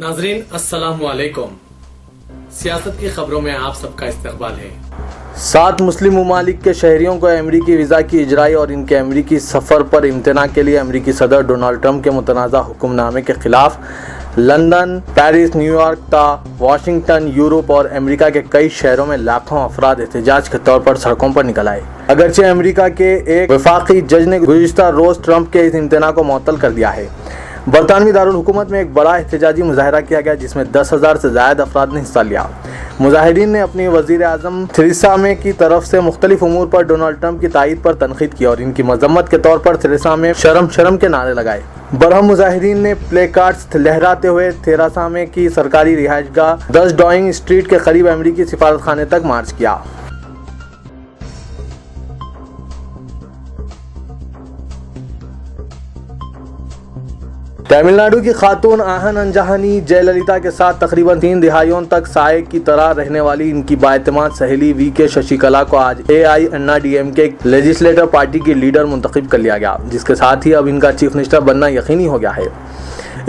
नाजरीन अस्सलाम वालेकुम। सियासत की खबरों में आप सबका इस्तकबाल है। 7 मुस्लिम ममालिक के शहरियों को अमरीकी वीज़ा की इजराई और इनके अमरीकी सफ़र पर इम्तना के लिए अमरीकी सदर डोनाल्ड ट्रंप के मुतनाज़ा हुक्मनामे के खिलाफ London, Paris, New York, Washington, Europe और अमेरिका के कई शहरों में लाखों अफराद एहतजाज के तौर पर सड़कों पर निकल आए। अगरचे अमेरिका के एक वफाकी जज ने गुज़िश्ता रोज़ ट्रंप के इस इम्तना को मुअत्तल कर दिया है। बरतानवी दारुल हुकूमत में एक बड़ा एहतजाजी मुजाहरा किया गया जिसमें 10,000 से ज़ायद अफराद ने हिस्सा लिया। मुजाहिरीन ने अपनी वज़ीर आज़म थेरेसा मे की तरफ से मुख्तलिफ उमूर पर डोनाल्ड ट्रंप की तायीद पर तनकीद की और इनकी मजम्मत के तौर पर थेरेसा मे शर्म के नारे लगाए। बरहम मुजाहिरीन ने प्ले कार्ड्स लहराते हुए थेरेसा मे की सरकारी रिहाइशगाह 10 डाउनिंग स्ट्रीट के करीब अमरीकी सिफारत खाने तक मार्च किया। तमिलनाडु की खातून आहन अंजहानी जयललिता के साथ तकरीबन 3 दिहाइयों तक साये की तरह रहने वाली इनकी बाएतमाद सहेली वी.के. शशिकला को आज AIADMK लेजिस्लेटर पार्टी की लीडर मुंतखब कर लिया गया, जिसके साथ ही अब इनका चीफ मिनिस्टर बनना यकीनी हो गया है।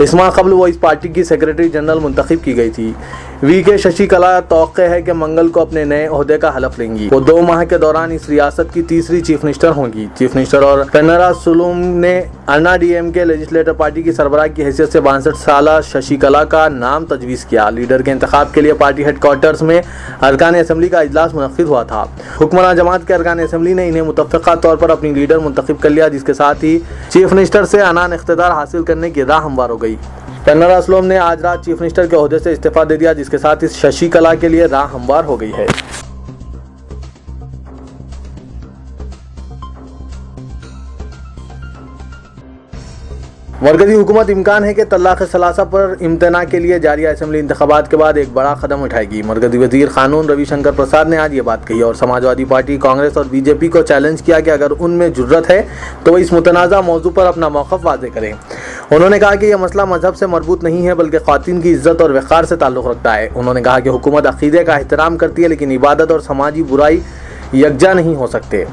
इस माह कबल वो इस पार्टी की सेक्रेटरी जनरल मुंतखब की गई थी। वी.के. शशिकला तौक़े है कि मंगल को अपने नए ओहदे का हलफ लेंगी। वो 2 माह के दौरान इस रियासत की तीसरी चीफ मिनिस्टर होंगी। चीफ मिनिस्टर और पेन्नारासुलुम ने AIADMK लेजिस्लेटर पार्टी की सरबराह की हैसियत से 62 साला शशिकला का नाम तजवीज़ किया। लीडर के इंतखाब के लिए पार्टी हेडक्वार्टर्स में अरकान असम्बली का इजलास मुनक्किद हुआ था। हुक्मरान जमात के अरकान असम्बली ने इन्हें मुतफ़्फ़िक़ा तौर पर अपनी लीडर मुंतखब कर लिया, जिसके साथ ही चीफ मिनिस्टर से अनान इख्तियार हासिल करने की राह हमवार हो गई। पेन्नारासुलुम ने आज रात चीफ मिनिस्टर के ओहदे से इस्तीफा दे दिया, जिसके साथ इस शशिकला के लिए राह हमवार हो गई है। मरकजी हुकूमत इम्कान है कि तलाक़ सलासा पर इम्तना के लिए जारी असम्बली इंतखाबात के बाद एक बड़ा कदम उठाएगी। मरकजी वज़ीर क़ानून रविशंकर प्रसाद ने आज ये बात कही और समाजवादी पार्टी, कांग्रेस और BJP को चैलेंज किया कि अगर उनमें जुर्रत है तो वो इस मुतनाज़ा मौजू पर अपना मौक़िफ़ वाज़ेह करें। उन्होंने कहा कि यह मसला मजहब से मरबूत नहीं है बल्कि ख़वातीन की इज़्ज़त और वक़ार से ताल्लुक़ रखता है। उन्होंने कहा कि हुकूमत अक़ीदे का एहतराम करती है लेकिन इबादत और समाजी बुराई यकजा नहीं हो सकते।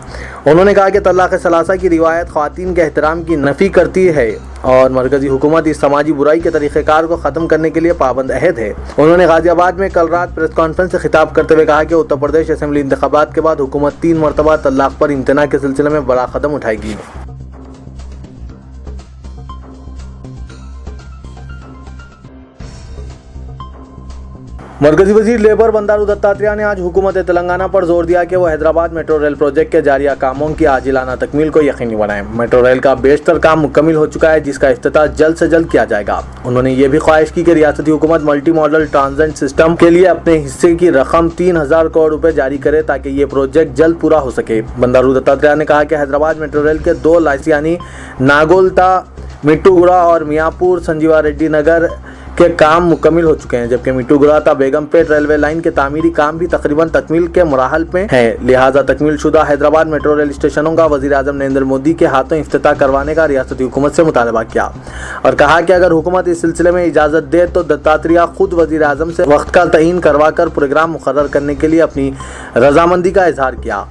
उन्होंने कहा कि तलाक़ सलासा की रिवायत ख़वातीन के एहतराम की नफ़ी करती है और मरकज़ी हुकूमत इस समाजी बुराई के तरीक़ेकार को ख़त्म करने के लिए पाबंद अहद है। उन्होंने गाज़ियाबाद में कल रात प्रेस कॉन्फ्रेंस से खिताब करते हुए कहा कि उत्तर प्रदेश असम्बली इंतखाबात के बाद हुकूमत 3 मरतबा तलाक़ पर इम्तना के सिलसिले में बड़ा कदम उठाएगी। मरकजी वजीर लेबर बंडारू दत्तात्रेय ने आज हुकूमत तेलंगाना पर जोर दिया कि वो हैदराबाद मेट्रो रेल प्रोजेक्ट के जारिया कामों की आजिलाना तकमील को यकीनी बनाएं। मेट्रो रेल का बेशतर काम मुकम्मिल हो चुका है, जिसका इफ्तिताह जल्द से जल्द किया जाएगा। उन्होंने ये भी ख्वाहिश की कि रियासती हुकूमत मल्टी मॉडल ट्रांजिट सिस्टम के लिए अपने हिस्से की रकम 3,000 करोड़ रुपए जारी करे ताकि ये प्रोजेक्ट जल्द पूरा हो सके। बंडारू दत्तात्रेय ने कहा कि हैदराबाद मेट्रो रेल के 2 लाइन्स यानी नागोलता, मिट्टूगुड़ा और मियापुर संजीवा रेड्डी नगर के काम मुकम्मिल हो चुके हैं, जबकि मिट्टूगुड़ा ता बेगमपेट रेलवे लाइन के तामीरी काम भी तकरीबन तकमील के मराहल में है। लिहाजा तकमील शुदा हैदराबाद मेट्रो रेल स्टेशनों का वज़ीर आज़म नरेंद्र मोदी के हाथों इफ्तिताह करवाने का रियासती हुकूमत से मुतालबा किया और कहा कि अगर हुकूमत इस सिलसिले में इजाज़त दे तो दत्तात्रेय खुद वज़ीर आज़म से वक्त का तयीन करवा कर प्रोग्राम मुकर्रर करने के लिए अपनी रजामंदी का इजहार किया।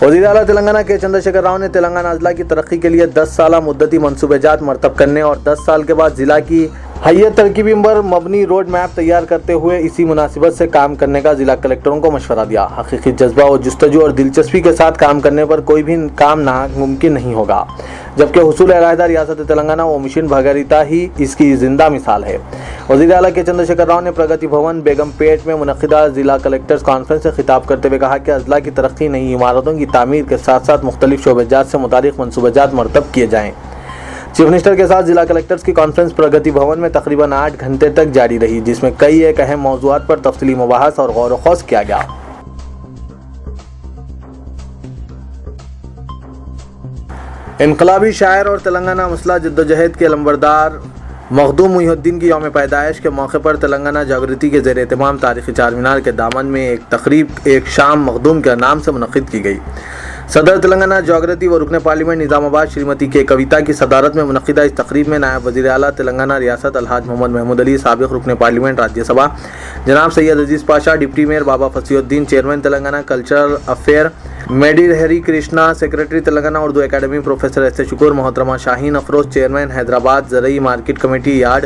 वज़ीर आला तेलंगाना के चंद्रशेखर राव ने तेलंगाना अजला की तरक्की के लिए 10 साला मुद्दती मंसूबेजात मरतब करने और 10 साल के बाद ज़िला की हैयत तरकीबी पर मबनी रोड मैप तैयार करते हुए इसी मुनासिबत से काम करने का ज़िला कलेक्टरों को मशवरा दिया। हकीकी जज्बा और जुस्तजू और दिलचस्पी के साथ काम करने पर कोई भी काम नामुमकिन नहीं होगा, जबकि हुसूल अलहदा रियासत तेलंगाना व मिशन भागीरथी ही इसकी जिंदा मिसाल है। वज़ीर आला के चंद्रशेखर राव ने प्रगति भवन बेगमपेट में मुनक़िदा ज़िला कलेक्टर्स कॉन्फ्रेंस से खिताब करते हुए कहा कि अजला की तरक्की, नई इमारतों की तामीर के साथ साथ मुख्तलिफ शोबेजात से मुतालिक मंसूबाजात मरतब किए जाएँ। चीफ मिनिस्टर के साथ जिला कलेक्टर्स की कॉन्फ्रेंस प्रगति भवन में तकरीबन 8 घंटे तक जारी रही, जिसमें कई एक अहम मौज़ूआत पर तफसीली मुबाहस और गौर व खौज किया गया। इनकलाबी शायर और तेलंगाना मसला जद्दोजहद के लंबरदार मखदूम मुहिउद्दीन की यौम पैदाइश के मौके पर तेलंगाना जागृति के ज़ेर एहतमाम तारीख़ी चार मीनार के दामन में एक तकरीब एक शाम मखदूम के नाम से मुनक़्क़िद की गई। सदर तेलंगाना जागृति व रुकन पार्लियामेंट निज़ामाबाद श्रीमती के कविता की सदारत में मुनक़्क़िदा इस तकरीब में नायब वज़ीर आला तेलंगाना रियासत अलहाज मोहम्मद महमूद अली, साबिक़ रुकन पार्लियामेंट राज्यसभा जनाब Syed Aziz Pasha, deputy mayor Baba Fasiuddin, chairman Telangana cultural affair मेडिर Hari Krishna, secretary Telangana Urdu academy professor S Shukr, मोहतरमा शाहीन अफरोज, चेयरमैन हैदराबाद ज़रई market committee yard,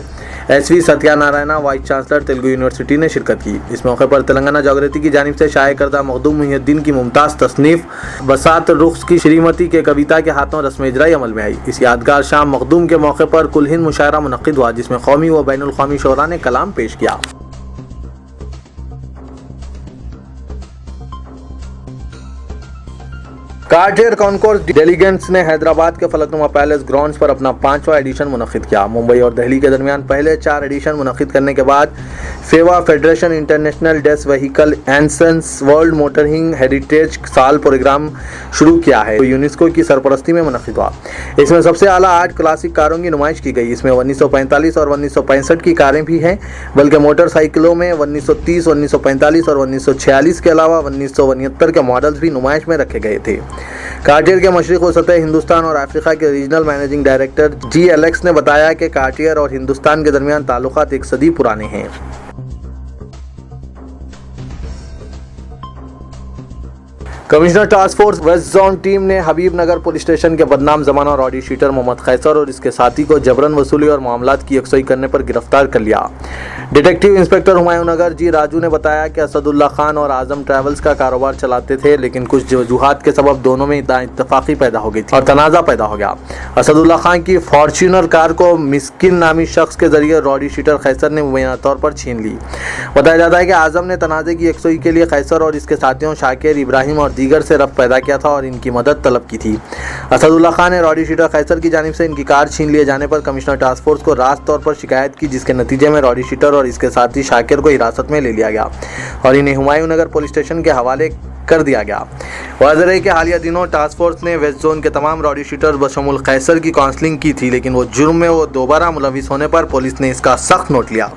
SV Satyanarayana, vice chancellor Telugu university ने शिरकत की। इस मौके पर तेलंगाना जागृति की जानिब से शाये करदा मखदूम मुहियुद्दीन की मुमताज़ तसनीफ बसात रुख्स की श्रीमती के कविता के हाथों रस्म इजराई अमल में आई। इस यादगार शाम मखदूम के मौके पर कुल हिंद मुशायरा मुनक्किद हुआ, जिसमें कौमी व बैनुल कौमी शोरा ने कलाम पेश किया। कार्टियर कॉन्कोर्स डेलीगेंट्स ने हैदराबाद के फलकनुमा पैलेस ग्राउंड्स पर अपना 5वां एडिशन मुनक्किद किया। मुंबई और दिल्ली के दरमियान पहले 4 एडिशन मुनक्किद करने के बाद फेवा फेडरेशन इंटरनेशनल डेस व्हीकल एंसेंस वर्ल्ड मोटरिंग हेरिटेज साल प्रोग्राम शुरू किया है, तो यूनेस्को की सरपरस्ती में मुनक्किद हुआ। इसमें सबसे आला 8 क्लासिक कारों की नुमाइश की गई। इसमें 1945 और 1965 की कारें भी हैं, बल्कि मोटरसाइकिलों में 1930, 1945 और 1946 के अलावा 1969 के मॉडल्स भी नुमाइश में रखे गए थे। कार्टियर के मशरिक व सतह हिंदुस्तान और अफ्रीका के रीजनल मैनेजिंग डायरेक्टर जी एलेक्स ने बताया कि कार्टियर और हिंदुस्तान के दरमियान ताल्लुकात 1 सदी पुराने हैं। Commissioner task force west zone team ने हबीब नगर पुलिस स्टेशन के बदनाम जमाना रॉडी शीटर मोहम्मद खैसर और इसके साथी को जबरन वसूली और मामलात की यकसई करने पर गिरफ्तार कर लिया। डिटेक्टिव इंस्पेक्टर हुमायूं नगर जी राजू ने बताया कि असदुल्ला खान और आजम ट्रैवल्स का कारोबार चलाते थे, लेकिन कुछ वजूहात के सबब दोनों में इत्तफाकी पैदा हो गई थी और तनाज़ा पैदा हो गया। असदुल्ला खान की फॉर्च्यूनर कार को मिस्किन नामी शख्स के जरिए रॉडी शीटर खैसर ने मुबैना तौर पर छीन ली। बताया जाता है कि आजम ने तनाज़े की यकसई के लिए खैसर और इसके साथियों शाकिर, इब्राहिम और दीगर से रब्त पैदा किया था और इनकी मदद तलब की थी। असदुल्ला खान ने रॉडी शीटर खैसर की जानिब से इनकी कार छीन लिए जाने पर कमिश्नर टास्क फोर्स को रास्त तौर पर शिकायत की, जिसके नतीजे में रॉडी शीटर और इसके साथी शाकिर को हिरासत में ले लिया गया और इन्हें हुमायूं नगर पुलिस स्टेशन के हवाले कर दिया गया। वाज़ेह है कि हालिया दिनों टास्क फोर्स ने वेस्ट जोन के तमाम रॉडी शीटर बशमुल खैसर की काउंसलिंग की थी, लेकिन वो जुर्म में दोबारा मुलविस होने पर पुलिस ने इसका सख्त नोट लिया।